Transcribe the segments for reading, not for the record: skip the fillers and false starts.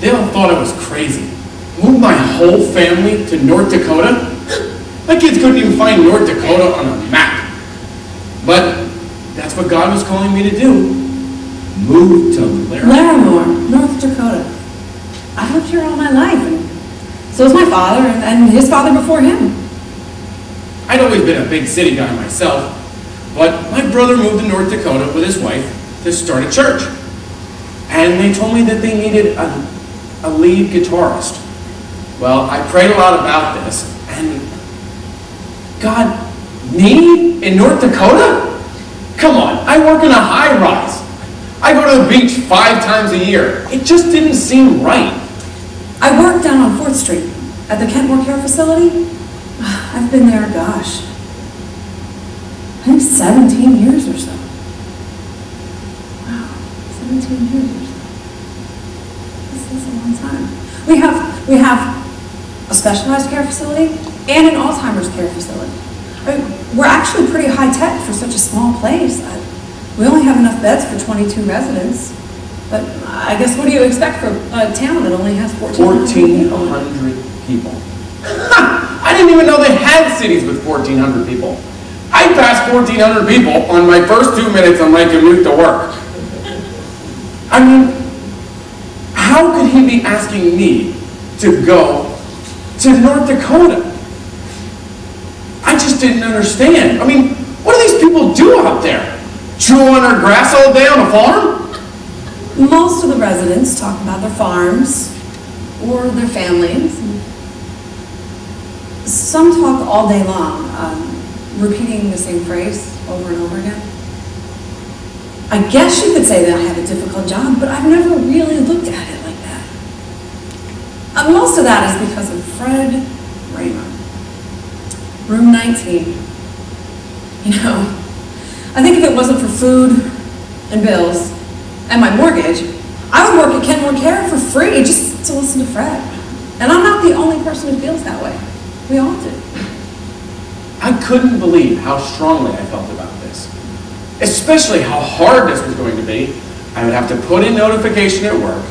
They all thought I was crazy. Move my whole family to North Dakota? My kids couldn't even find North Dakota on a map. But that's what God was calling me to do. Move to Laramie, North Dakota. I've lived here all my life, and so has my father and his father before him. I'd always been a big city guy myself, but my brother moved to North Dakota with his wife to start a church. And they told me that they needed a lead guitarist. Well, I prayed a lot about this, and God, me in North Dakota? Come on, I work in a high-rise. I go to the beach 5 times a year. It just didn't seem right. I work down on 4th Street at the Kentmore Care Facility. I've been there, gosh, I think 17 years or so. Wow, 17 years or so. This is a long time. We have a specialized care facility and an Alzheimer's care facility. I mean, we're actually pretty high tech for such a small place. We only have enough beds for 22 residents. But I guess what do you expect for a town that only has 1,400 people? I didn't even know they had cities with 1,400 people. I passed 1,400 people on my first 2 minutes on my commute to work. I mean, how could he be asking me to go to North Dakota? I just didn't understand. I mean, what do these people do out there? Chew on their grass all day on a farm? Most of the residents talk about their farms or their families. Some talk all day long, repeating the same phrase over and over again. I guess you could say that I have a difficult job, but I've never really looked at it like that. Most of that is because of Fred Raymer. Room 19. You know, I think if it wasn't for food and bills and my mortgage, I would work at Kentmore Care for free just to listen to Fred. And I'm not the only person who feels that way. We all do. I couldn't believe how strongly I felt about this, especially how hard this was going to be. I would have to put in notification at work,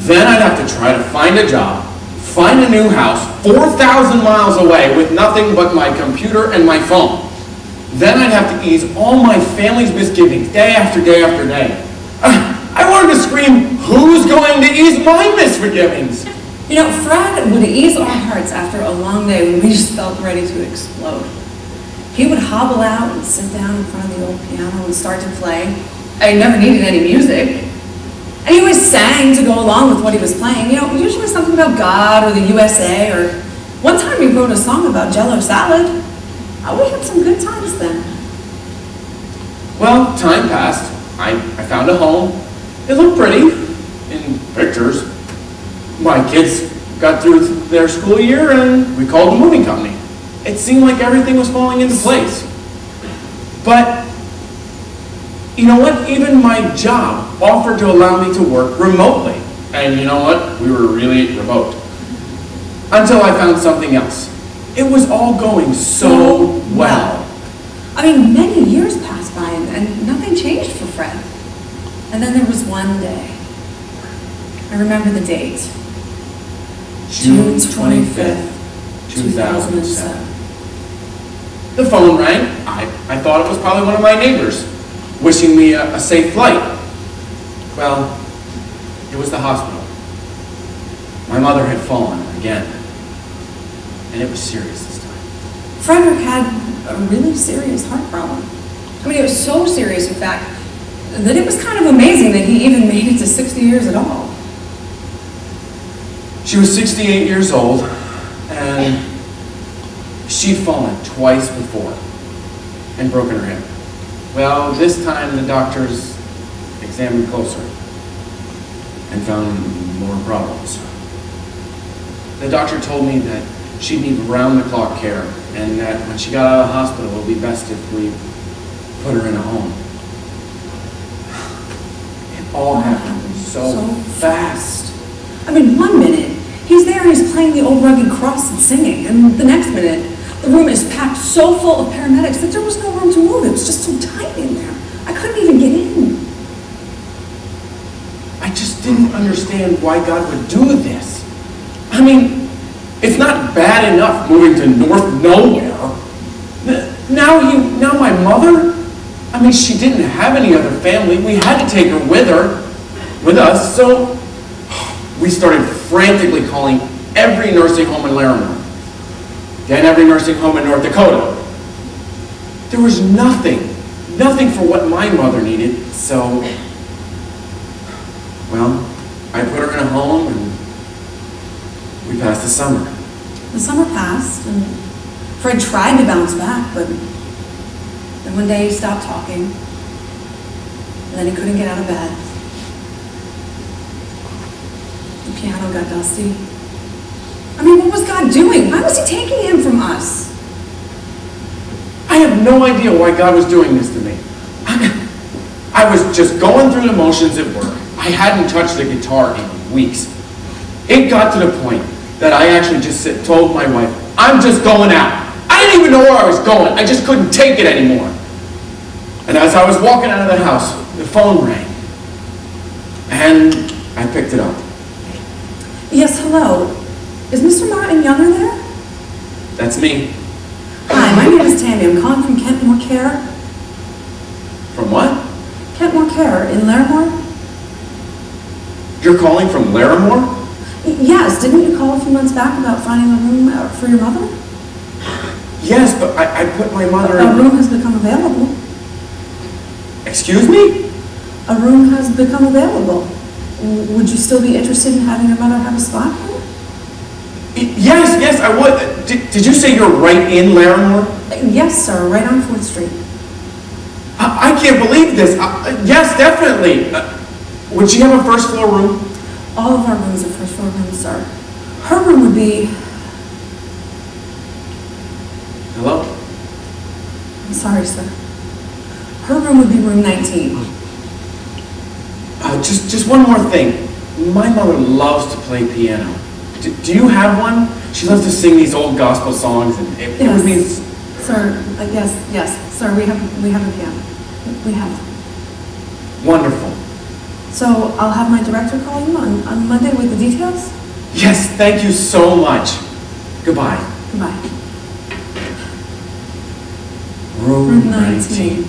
then I'd have to try to find a job, find a new house 4,000 miles away with nothing but my computer and my phone. Then I'd have to ease all my family's misgivings day after day after day. I wanted to scream, who's going to ease my misgivings? You know, Fred would ease our hearts after a long day when we just felt ready to explode. He would hobble out and sit down in front of the old piano and start to play. I never needed any music. And he always sang to go along with what he was playing. You know, usually something about God or the USA, or one time he wrote a song about Jell-O salad. We had some good times then. Well, time passed. I found a home. It looked pretty in pictures. My kids got through their school year and we called the moving company. It seemed like everything was falling into place. But, you know what? Even my job offered to allow me to work remotely. And you know what? We were really remote. Until I found something else. It was all going so well. I mean, many years passed by and nothing changed for Fred. And then there was one day. I remember the date. June 25th, 2007. The phone rang. I thought it was probably one of my neighbors wishing me a safe flight. Well, it was the hospital. My mother had fallen again. And it was serious this time. Frederick had a really serious heart problem. I mean, it was so serious, in fact, that it was kind of amazing that he even made it to 60 years at all. She was 68 years old, and she'd fallen twice before and broken her hip. Well, this time the doctors examined closer and found more problems. The doctor told me that she'd need round-the-clock care, and that when she got out of the hospital, it would be best if we put her in a home. It all happened so fast. I mean, one minute, he's there and he's playing the old rugged cross and singing, and the next minute, the room is packed so full of paramedics that there was no room to move. It was just so tight in there. I couldn't even get in. I just just didn't understand why God would do this. I mean, it's not bad enough moving to North Nowhere. Now my mother, I mean, she didn't have any other family. We had to take her with us, so we started frantically calling every nursing home in Laramie, then every nursing home in North Dakota. There was nothing for what my mother needed, so, well, I put her in a home and we passed the summer. The summer passed, and Fred tried to bounce back, but then one day he stopped talking, and then he couldn't get out of bed. The piano got dusty. I mean, what was God doing? Why was he taking him from us? I have no idea why God was doing this to me. I was just going through the motions at work. I hadn't touched the guitar in weeks. It got to the point that I actually just told my wife, I'm just going out. I didn't even know where I was going. I just couldn't take it anymore. And as I was walking out of the house, the phone rang. And I picked it up. Yes, hello. Is Mr. Martin Younger there? That's me. Hi, my name is Tammy. I'm calling from Kentmore Care. From what? Kentmore Care in Laramie. You're calling from Laramie? Yes, didn't you call a few months back about finding a room for your mother? Yes, but I put my mother in... A room has become available. Excuse me? A room has become available. Would you still be interested in having your mother have a spot here? Yes, I would. Did you say you're right in Laramie? Yes, sir, right on 4th Street. I can't believe this. Yes, definitely. Would she have a first floor room? All of our rooms are first floor rooms, sir. Her room would be... Hello? I'm sorry, sir. Her room would be room 19. Just one more thing. My mother loves to play piano. Do you have one? She loves to sing these old gospel songs, and it would mean... Sir, yes, sir, we have a piano. We have. Wonderful. So I'll have my director call you on Monday with the details? Yes, thank you so much. Goodbye. Goodbye. Room 19.